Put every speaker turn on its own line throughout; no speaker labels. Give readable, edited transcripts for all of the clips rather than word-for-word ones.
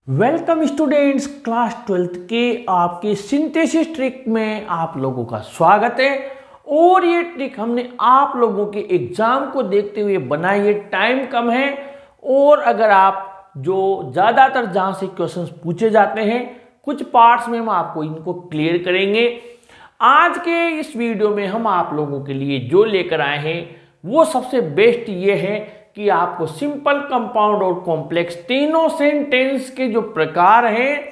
Welcome students, class 12th के आपके synthesis trick में आप लोगों का स्वागत है। और ये ट्रिक हमने आप लोगों के एग्जाम को देखते हुए बनाई है। टाइम कम है और अगर आप जो ज़्यादातर जहाँ से क्वेश्चंस पूछे जाते हैं कुछ पार्ट्स में हम आपको इनको क्लियर करेंगे। आज के इस वीडियो में हम आप लोगों के लिए जो लेकर आए हैं वो सबसे बेस्ट ये है कि आपको सिंपल, कंपाउंड और कॉम्प्लेक्स तीनों सेंटेंस के जो प्रकार हैं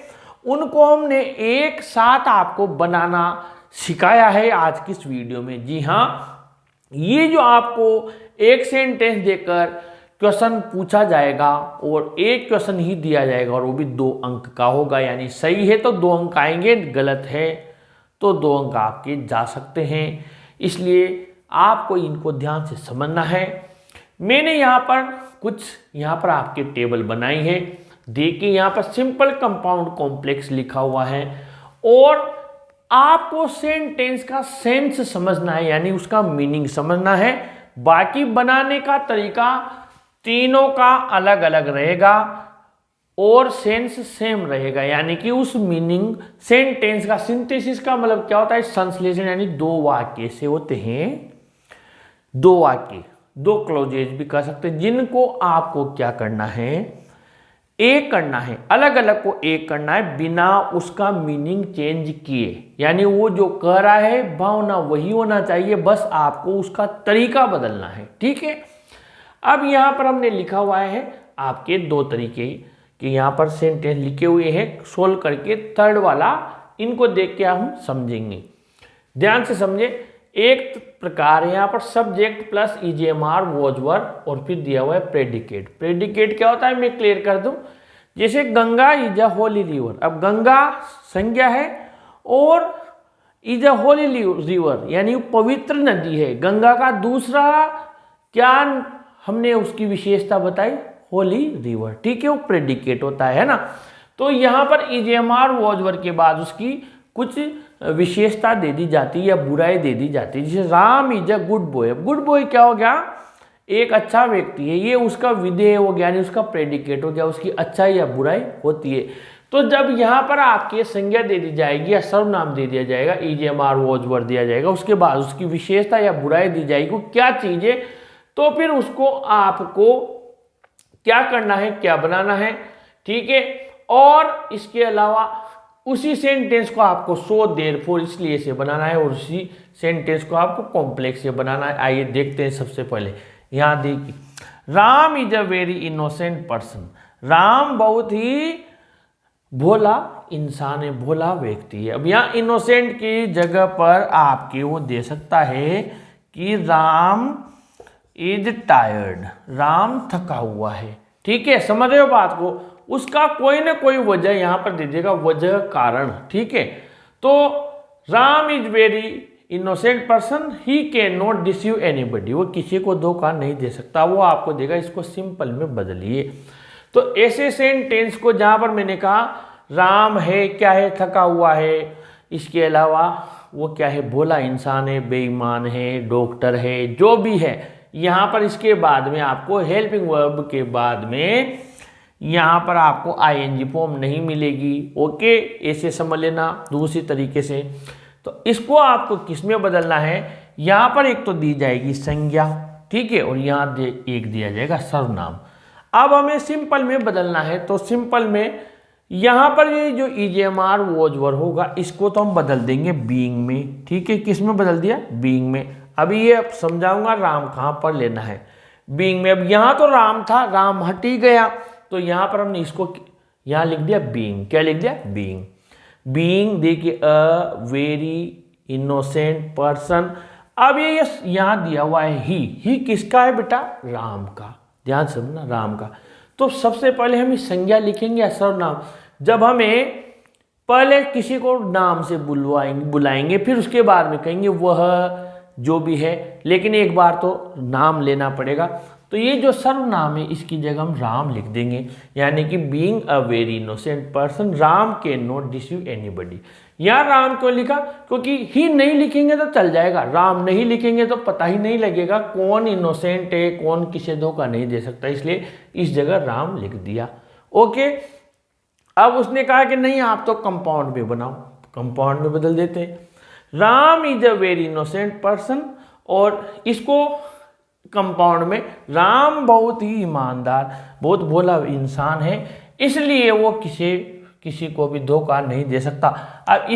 उनको हमने एक साथ आपको बनाना सिखाया है आज की इस वीडियो में। जी हाँ, ये जो आपको एक सेंटेंस देकर क्वेश्चन पूछा जाएगा और एक क्वेश्चन ही दिया जाएगा और वो भी 2 अंक का होगा, यानी सही है तो 2 अंक आएंगे, गलत है तो 2 अंक आपके जा सकते हैं। इसलिए आपको इनको ध्यान से समझना है। मैंने यहाँ पर आपके टेबल बनाई है। देखिए यहाँ पर सिंपल, कंपाउंड, कॉम्प्लेक्स लिखा हुआ है और आपको सेंटेंस का सेंस समझना है, यानी उसका मीनिंग समझना है। बाकी बनाने का तरीका तीनों का अलग अलग रहेगा और सेंस सेम रहेगा, यानी कि उस मीनिंग सेंटेंस का सिंथेसिस का मतलब क्या होता है, संश्लेषण, यानी 2 वाक्य से होते हैं। 2 वाक्य, 2 क्लोजेज भी कह सकते हैं, जिनको आपको क्या करना है, एक करना है, अलग अलग को एक करना है बिना उसका मीनिंग चेंज किए। यानी वो जो कह रहा है भावना वही होना चाहिए, बस आपको उसका तरीका बदलना है। ठीक है, अब यहाँ पर हमने लिखा हुआ है आपके 2 तरीके कि यहाँ पर सेंटेंस लिखे हुए हैं सोल्व करके। थर्ड वाला इनको देख के हम समझेंगे, ध्यान से समझे। एक प्रकार है यहाँ पर सब्जेक्ट प्लस ईजीएमआर वॉज वर और फिर दिया हुआ है प्रेडिकेट। प्रेडिकेट क्या होता है मैं क्लियर कर दूं। जैसे Ganga is a Holi river, अब गंगा संज्ञा है और इज अ होली रिवर यानी पवित्र नदी है। गंगा का दूसरा क्या हमने उसकी विशेषता बताई, होली रिवर। ठीक है, वो प्रेडिकेट होता है ना। तो यहाँ पर ईजीएमआर वॉज वर के बाद उसकी कुछ विशेषता दे दी जाती है या बुराई दे दी जाती है। जैसे Ram is a good boy. Good boy क्या हो गया, एक अच्छा व्यक्ति है, ये उसका विधेय हो गया, यानी उसका प्रेडिकेट हो गया, उसकी अच्छाई या बुराई होती है। तो जब यहाँ पर आपकी संज्ञा दे दी जाएगी या सर्वनाम दे दिया जाएगा, ईजीएमआर वॉज वर दिया जाएगा, उसके बाद उसकी विशेषता या बुराई दी जाएगी, वो क्या चीज है, तो फिर उसको आपको क्या करना है, क्या बनाना है। ठीक है, और इसके अलावा उसी सेंटेंस को आपको सो देयरफॉर इसलिए से बनाना है और उसी सेंटेंस को आपको कॉम्प्लेक्स से बनाना है। आइए देखते हैं। सबसे पहले यहाँ देखिए, Ram is a very innocent person. Ram बहुत ही भोला इंसान है, भोला व्यक्ति है। अब यहाँ इनोसेंट की जगह पर आपके वो दे सकता है कि राम इज टायर्ड, राम थका हुआ है। ठीक है, समझ रहे हो बात को। उसका कोई ना कोई वजह यहाँ पर दे देगा, वजह, कारण। ठीक है, तो Ram is very innocent person, he can not deceive anybody, वो किसी को धोखा नहीं दे सकता, वो आपको देगा। इसको सिंपल में बदलिए। तो ऐसे सेंटेंस को जहाँ पर मैंने कहा राम है, क्या है, थका हुआ है, इसके अलावा वो क्या है, भोला इंसान है, बेईमान है, डॉक्टर है, जो भी है, यहाँ पर इसके बाद में आपको हेल्पिंग वर्ब के बाद में यहाँ पर आपको आईएनजी फॉर्म नहीं मिलेगी। ओके, ऐसे समझ लेना दूसरी तरीके से। तो इसको आपको किस में बदलना है, यहाँ पर एक तो दी जाएगी संज्ञा, ठीक है, और यहाँ एक दिया जाएगा सर्वनाम। अब हमें सिंपल में बदलना है, तो सिंपल में यहाँ पर ये जो ईजीएमआर वॉज वर होगा इसको तो हम बदल देंगे बीइंग में। ठीक है, किस में बदल दिया, बीइंग में। अभी ये समझाऊंगा राम कहाँ पर लेना है, बीइंग में। अब यहाँ तो राम था, राम हट ही गया, तो यहाँ पर हमने इसको यहाँ लिख दिया बीइंग। क्या लिख दिया, बीइंग। बीइंग देखिए, अ वेरी इनोसेंट पर्सन। अब ये यहाँ दिया हुआ है ही किसका है बेटा, राम का। ध्यान से समझना, राम का। तो सबसे पहले हम इस संज्ञा लिखेंगे या सर्वनाम। जब हमें पहले किसी को नाम से बुलाएंगे फिर उसके बाद में कहेंगे वह जो भी है, लेकिन एक बार तो नाम लेना पड़ेगा। तो ये जो सर्वनाम है इसकी जगह हम राम लिख देंगे, यानी कि being a very innocent person, Ram can not deceive anybody. यहाँ राम क्यों लिखा, क्योंकि ही नहीं लिखेंगे तो चल जाएगा, राम नहीं लिखेंगे तो पता ही नहीं लगेगा कौन इनोसेंट है, कौन किसे धोखा नहीं दे सकता, इसलिए इस जगह राम लिख दिया। ओके, अब उसने कहा कि नहीं आप तो कंपाउंड में बनाओ, कंपाउंड में बदल देते हैं। Ram is a very innocent person, और इसको कंपाउंड में राम बहुत ही ईमानदार, बहुत भोला इंसान है, इसलिए वो किसी को भी धोखा नहीं दे सकता। अब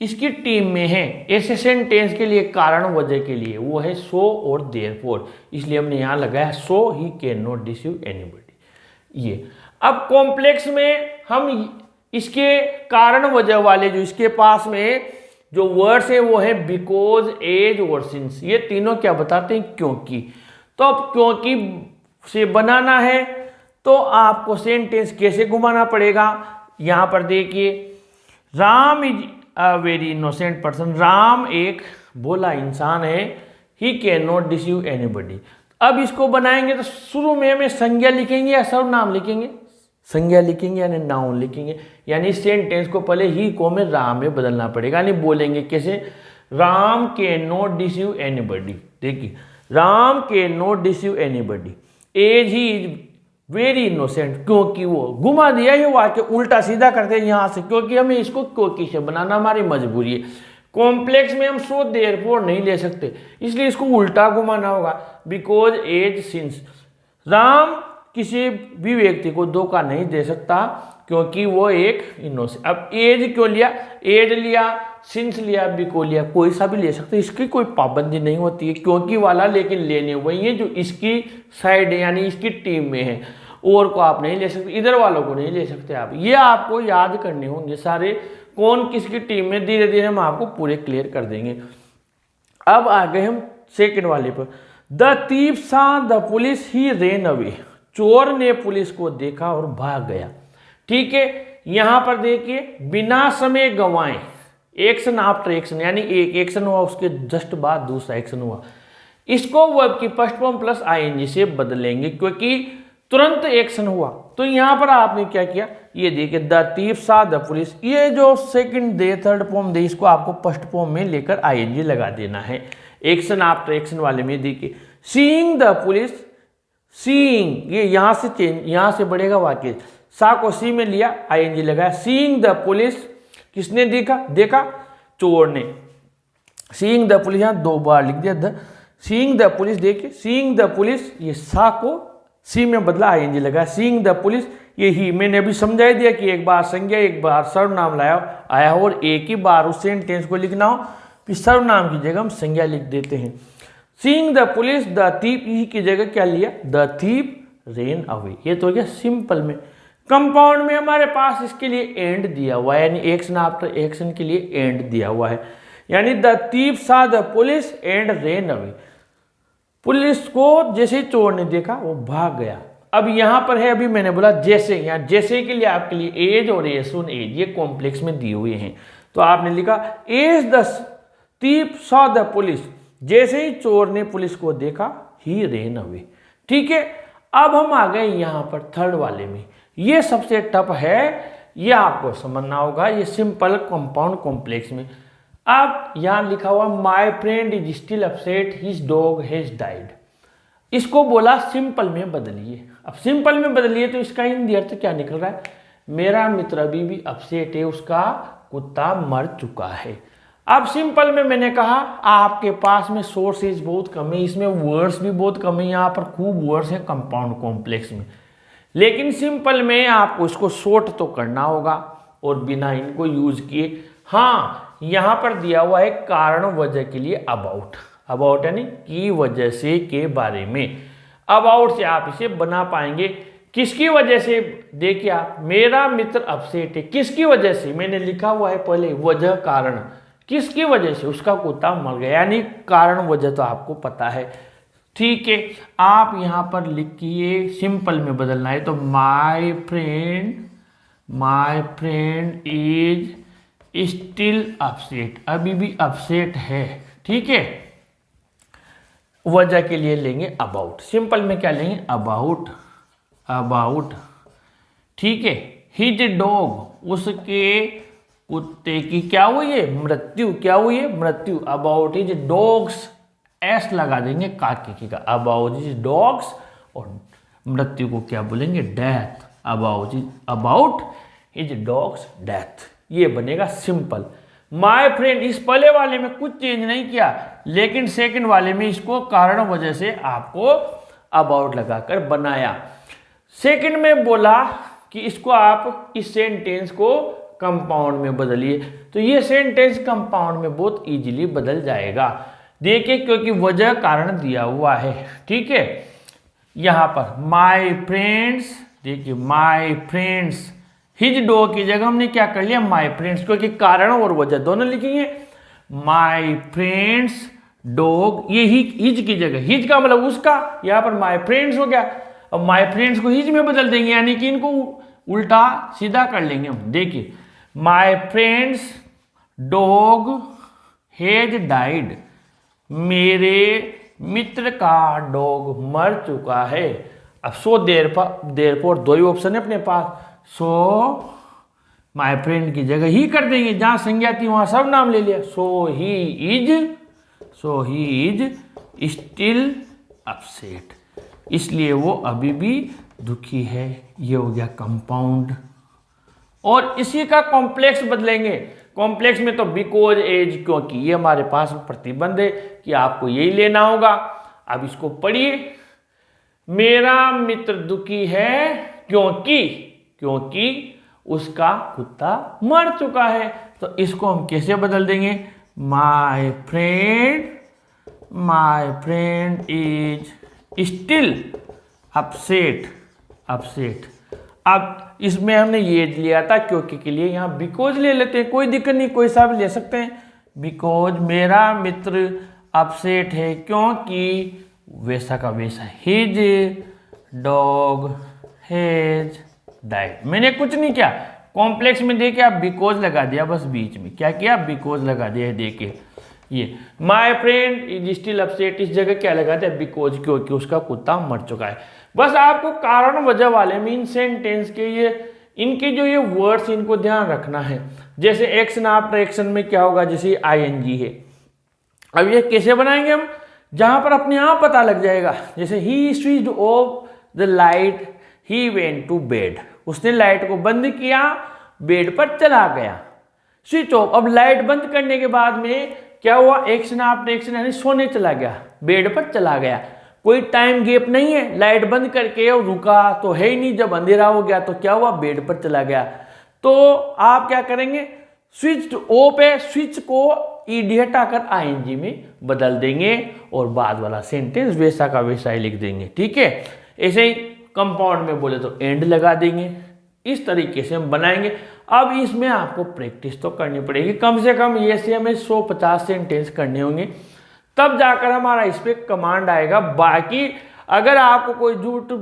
इसकी टीम में है ऐसे सेंटेंस के लिए कारण वजह के लिए वो है सो और देयरफॉर, इसलिए हमने यहाँ लगाया so he can not deceive anybody. ये अब कॉम्प्लेक्स में हम इसके कारण वजह वाले जो इसके पास में जो वर्ड्स है वो है बिकॉज, एज और सिंस। ये तीनों क्या बताते हैं? क्योंकि। तो अब क्योंकि से बनाना है तो आपको सेंटेंस कैसे घुमाना पड़ेगा? यहां पर देखिए, Ram is a very innocent person, Ram एक भोला इंसान है, ही कैन नॉट डिसीव एनीबॉडी। अब इसको बनाएंगे तो शुरू में हमें संज्ञा लिखेंगे या सर्वनाम लिखेंगे? संज्ञा लिखेंगे यानी नाउन लिखेंगे, यानी सेंटेंस को पहले ही को में राम में बदलना पड़ेगा। यानी बोलेंगे कैसे? Ram can not deceive anybody. देखिए, Ram can not deceive anybody, as he is very innocent, क्योंकि वो घुमा दिया ये वाक्य उल्टा सीधा करते हैं यहाँ से, क्योंकि हमें इसको क्योंकि से बनाना हमारी मजबूरी है। कॉम्प्लेक्स में हम सो देयरफॉर नहीं ले सकते, इसलिए इसको उल्टा घुमाना होगा, बिकॉज, एज, सिंस। राम किसी भी व्यक्ति को धोखा नहीं दे सकता क्योंकि वो एक इनोसेंट। अब एज क्यों लिया? एज लिया, सिंस लिया, बिको लिया, कोई सा भी ले सकते, इसकी कोई पाबंदी नहीं होती है क्योंकि वाला, लेकिन लेने वही है जो इसकी साइड है यानी इसकी टीम में है, और को आप नहीं ले सकते, इधर वालों को नहीं ले सकते आप। ये आपको याद करने होंगे सारे, कौन किसकी टीम में, धीरे धीरे हम आपको पूरे क्लियर कर देंगे। अब आ गए हम सेकंड वाले पर। The thief saw the police, he rain away, चोर ने पुलिस को देखा और भाग गया। ठीक है, यहां पर देखिए, बिना समय गंवाए, एक्शन आफ्टर एक्शन, यानी एक एक्शन हुआ उसके जस्ट बाद दूसरा एक्शन हुआ, इसको वर्ब की फर्स्ट फॉर्म प्लस आईएनजी से बदलेंगे क्योंकि तुरंत एक्शन हुआ। तो यहां पर आपने क्या किया? ये देखिए, the thief saw the police, ये जो सेकंड दे थर्ड फॉर्म दे, इसको आपको फर्स्ट फॉर्म में लेकर आईएनजी लगा देना है। एक्शन आफ्टर एक्शन वाले में देखिए, सीइंग द पुलिस, सीइंग ये यहां से चेंज, यहां से बढ़ेगा वाक्य, सा को सी में लिया, आईएनजी लगाया। सीइंग द पुलिस, किसने देखा? देखा चोर ने। सीइंग द पुलिस, यहां दो बार लिख दिया द, सीइंग द पुलिस, देखिए सीइंग द पुलिस, ये सा को सी में बदला, आईएनजी लगाया। सीइंग द पुलिस, ये ही मैंने अभी समझा दिया कि एक बार संज्ञा एक बार सर्वनाम लाया आया हो, और एक ही बार उस सेंटेंस को लिखना हो, फिर सर्वनाम की जगह हम संज्ञा लिख देते हैं। Seeing the police, the thief he की जगह क्या लिया? The thief ran away. ये तो हो गया सिंपल में। कंपाउंड में हमारे पास इसके लिए एंड दिया हुआ है, यानी एक्शन आफ्टर एक्शन के लिए एंड दिया हुआ है, यानी the thief saw the police and rain away. Police को जैसे चोर ने देखा वो भाग गया। अब यहां पर है, अभी मैंने बोला जैसे, यहाँ जैसे के लिए आपके लिए एज और एज सुन एज ये कॉम्प्लेक्स में दिए हुए हैं, तो आपने लिखा as the thief saw the police, जैसे ही चोर ने पुलिस को देखा, ही रेन अवे। ठीक है, अब हम आ गए यहां पर थर्ड वाले में। ये सबसे टफ है, ये आपको समझना होगा, ये सिंपल कंपाउंड कॉम्प्लेक्स में। अब यहां लिखा हुआ my friend is still upset his dog has died, इसको बोला सिंपल में बदलिए। अब सिंपल में बदलिए तो इसका हिंदी अर्थ क्या निकल रहा है? मेरा मित्र अभी भी अपसेट है, उसका कुत्ता मर चुका है। अब सिंपल में मैंने कहा आपके पास में सोर्सेज बहुत कम है, इसमें वर्ड्स भी बहुत कम है, यहाँ पर खूब वर्ड्स हैं कंपाउंड कॉम्प्लेक्स में, लेकिन सिंपल में आपको इसको शॉर्ट तो करना होगा और बिना इनको यूज किए। हाँ, यहाँ पर दिया हुआ है कारण वजह के लिए अबाउट, अबाउट यानी की वजह से के बारे में। अबाउट से आप इसे बना पाएंगे। किसकी वजह से? देखिए आप, मेरा मित्र अपसेट है, किसकी वजह से? मैंने लिखा हुआ है पहले वजह कारण, किसकी वजह से? उसका कुत्ता मर गया, यानी कारण वजह तो आपको पता है। ठीक है, आप यहां पर लिखिए, सिंपल में बदलना है तो my friend is still upset, अभी भी अपसेट है। ठीक है, वजह के लिए लेंगे अबाउट, सिंपल में क्या लेंगे? अबाउट। ठीक है, हिज डॉग, उसके कुत्ते की क्या हुई है? मृत्यु। क्या हुई है? मृत्यु। अबाउट हिज डॉग्स, एस लगा देंगे काके की का, अबाउट हिज डॉग्स, और मृत्यु को क्या बोलेंगे? Death. About his dogs death, ये बनेगा सिंपल। माय फ्रेंड, इस पहले वाले में कुछ चेंज नहीं किया, लेकिन सेकंड वाले में इसको कारण वजह से आपको अबाउट लगाकर बनाया। सेकंड में बोला कि इसको आप इस सेंटेंस को कंपाउंड में बदलिए, तो ये सेंटेंस कंपाउंड में बहुत इजीली बदल जाएगा। देखिए, क्योंकि वजह कारण दिया हुआ है, ठीक है। यहां पर माय फ्रेंड्स, देखिए माय फ्रेंड्स, हिज डॉग की जगह हमने क्या कर लिया, माय फ्रेंड्स, क्योंकि कारण और वजह दोनों लिखेंगे। माय फ्रेंड्स डॉग, ये हिज की जगह, हिज का मतलब उसका, यहां पर माय फ्रेंड्स हो गया। अब माय फ्रेंड्स को हिज में बदल देंगे, यानी कि इनको उल्टा सीधा कर लेंगे हम। देखिए, my friends dog has died, मेरे मित्र का डॉग मर चुका है। अब सो देयरफॉर दो ही ऑप्शन है अपने पास, सो माय फ्रेंड की जगह ही कर देंगे, जहां संज्ञा थी वहां सब नाम ले लिया। सो ही इज स्टिल अपसेट, इसलिए वो अभी भी दुखी है। ये हो गया कंपाउंड। और इसी का कॉम्प्लेक्स बदलेंगे। कॉम्प्लेक्स में तो बिकॉज एज, क्योंकि ये हमारे पास प्रतिबंध है कि आपको यही लेना होगा। अब इसको पढ़िए, मेरा मित्र दुखी है क्योंकि उसका कुत्ता मर चुका है। तो इसको हम कैसे बदल देंगे, my friend is still upset. अब इसमें हमने ये लिया था क्योंकि के लिए, यहाँ बिकॉज ले लेते हैं, कोई दिक्कत नहीं, कोई सा भी ले सकते हैं। बिकॉज मेरा मित्र अपसेट है क्योंकि वैसा का वैसा, हिज डॉग हैज डाइड। मैंने कुछ नहीं किया, कॉम्प्लेक्स में देखिए आप बिकॉज लगा दिया, बस बीच में क्या किया, बिकॉज लगा दिया। देखिए ये my friend is still upset, इस जगह क्या लगा दिया, बिकॉज, क्योंकि उसका कुत्ता मर चुका है। बस आपको कारण वजह वाले में इन सेंटेंस के ये इनके जो ये वर्ड्स, इनको ध्यान रखना है। जैसे एक्शन आफ्टर एक्शन में क्या होगा, जैसे आईएनजी है। अब ये कैसे बनाएंगे हम, जहां पर अपने आप पता लग जाएगा। जैसे ही switched off the light he went to bed, उसने लाइट को बंद किया, बेड पर चला गया। स्विच ऑफ, अब लाइट बंद करने के बाद में क्या हुआ, एक्शन आफ्टर एक्शन, यानी सोने चला गया, बेड पर चला गया। कोई टाइम गैप नहीं है, लाइट बंद करके और रुका तो है ही नहीं, जब अंधेरा हो गया तो क्या हुआ, बेड पर चला गया। तो आप क्या करेंगे, स्विच ऑफ है, स्विच को ईडी हटाकर आईएनजी में बदल देंगे और बाद वाला सेंटेंस वैसा का वैसा ही लिख देंगे, ठीक है। ऐसे ही कंपाउंड में बोले तो एंड लगा देंगे। इस तरीके से हम बनाएंगे। अब इसमें आपको प्रैक्टिस तो करनी पड़ेगी, कम से कम ये से हमें 150 सेंटेंस करने होंगे, तब जाकर हमारा इस पर कमांड आएगा। बाकी अगर आपको कोई झूठ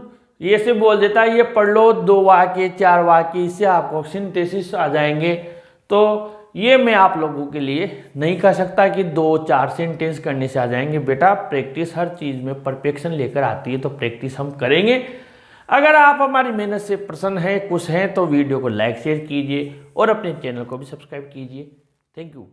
ये से बोल देता है, ये पढ़ लो 2 वाक्य 4 वाक्य, इससे आपको सिंथेसिस आ जाएंगे, तो ये मैं आप लोगों के लिए नहीं कह सकता कि 2-4 सेंटेंस करने से आ जाएंगे। बेटा प्रैक्टिस हर चीज़ में परफेक्शन लेकर आती है, तो प्रैक्टिस हम करेंगे। अगर आप हमारी मेहनत से प्रसन्न हैं, खुश हैं, तो वीडियो को लाइक शेयर कीजिए और अपने चैनल को भी सब्सक्राइब कीजिए। Thank you.